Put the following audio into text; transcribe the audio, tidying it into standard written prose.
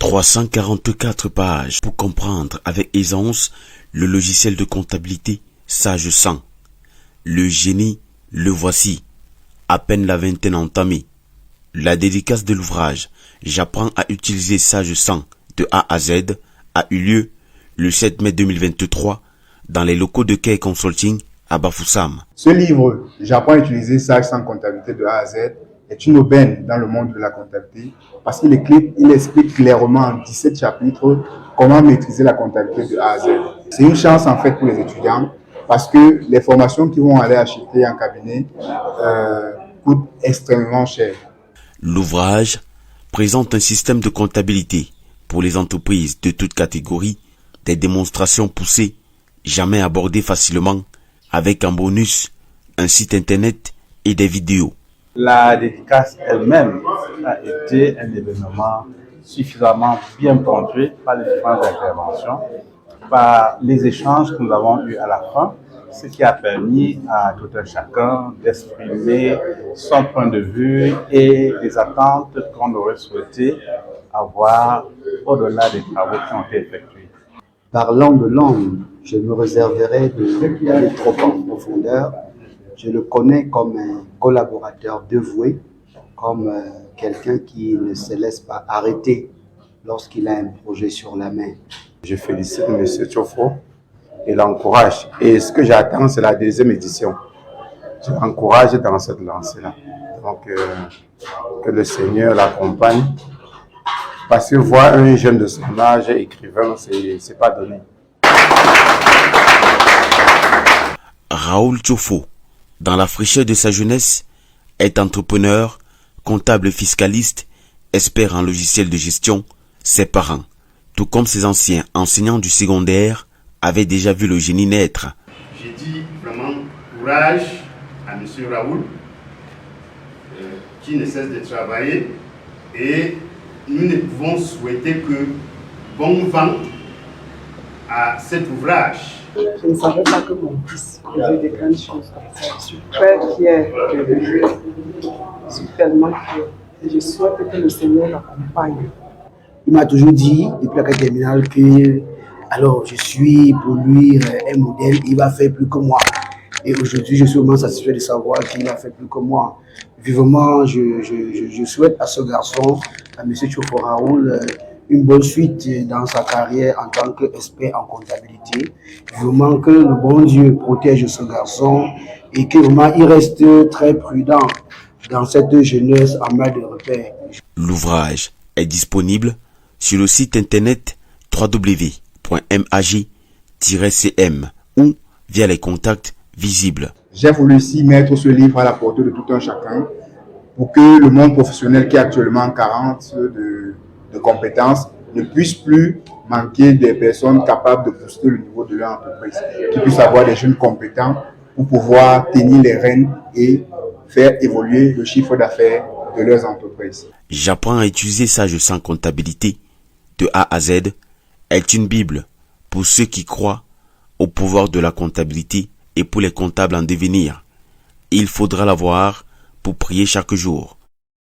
344 pages pour comprendre avec aisance le logiciel de comptabilité Sage 100. Le génie, le voici, à peine la vingtaine entamée. La dédicace de l'ouvrage « J'apprends à utiliser Sage 100 de A à Z » a eu lieu le 7 mai 2023 dans les locaux de Kay Consulting à Bafoussam. Ce livre « J'apprends à utiliser Sage 100 comptabilité de A à Z » est une aubaine dans le monde de la comptabilité parce qu'il explique clairement en 17 chapitres comment maîtriser la comptabilité de A à Z. C'est une chance en fait pour les étudiants parce que les formations qu'ils vont aller acheter en cabinet coûtent extrêmement cher. L'ouvrage présente un système de comptabilité pour les entreprises de toutes catégories, des démonstrations poussées, jamais abordées facilement, avec en bonus un site internet et des vidéos. La dédicace elle-même a été un événement suffisamment bien ponctué par les différentes interventions, par les échanges que nous avons eus à la fin, ce qui a permis à tout un chacun d'exprimer son point de vue et les attentes qu'on aurait souhaité avoir au-delà des travaux qui ont été effectués. Parlant de l'homme, je me réserverai d'aller trop en profondeur. Je le connais comme un collaborateur dévoué, comme quelqu'un qui ne se laisse pas arrêter lorsqu'il a un projet sur la main. Je félicite M. Tchofo et l'encourage. Et ce que j'attends, c'est la deuxième édition. Je l'encourage dans cette lancée-là. Donc, que le Seigneur l'accompagne. Parce que voir un jeune de son âge écrivain, c'est pas donné. Raoul Tchofo, dans la fraîcheur de sa jeunesse, est entrepreneur, comptable fiscaliste, expert en logiciel de gestion. Ses parents, tout comme ses anciens enseignants du secondaire, avaient déjà vu le génie naître. J'ai dit vraiment courage à M. Raoul, qui ne cesse de travailler, et nous ne pouvons souhaiter que bon vent à cet ouvrage. Je ne savais pas que mon fils faisait des grandes choses comme ça. Je suis très fière de lui. Je suis tellement fière. Et je souhaite que le Seigneur l'accompagne. Il m'a toujours dit, depuis la classe terminale, que alors je suis pour lui un modèle, il va faire plus que moi. Et aujourd'hui, je suis vraiment satisfait de savoir qu'il a fait plus que moi. Vivement, je souhaite à ce garçon, à M. Tchofo Raoul, une bonne suite dans sa carrière en tant qu'expert en comptabilité. Vivement que le bon Dieu protège ce garçon et que vraiment il reste très prudent dans cette jeunesse en mal de repère. L'ouvrage est disponible sur le site internet www.mag-cm ou via les contacts visibles. J'ai voulu ici mettre ce livre à la portée de tout un chacun pour que le monde professionnel qui est actuellement carente de compétences ne puisse plus manquer des personnes capables de booster le niveau de leur entreprise, qui puissent avoir des jeunes compétents pour pouvoir tenir les rênes et faire évoluer le chiffre d'affaires de leurs entreprises. J'apprends à utiliser Sage 100 comptabilité de A à Z est une Bible pour ceux qui croient au pouvoir de la comptabilité et pour les comptables en devenir. Il faudra l'avoir pour prier chaque jour.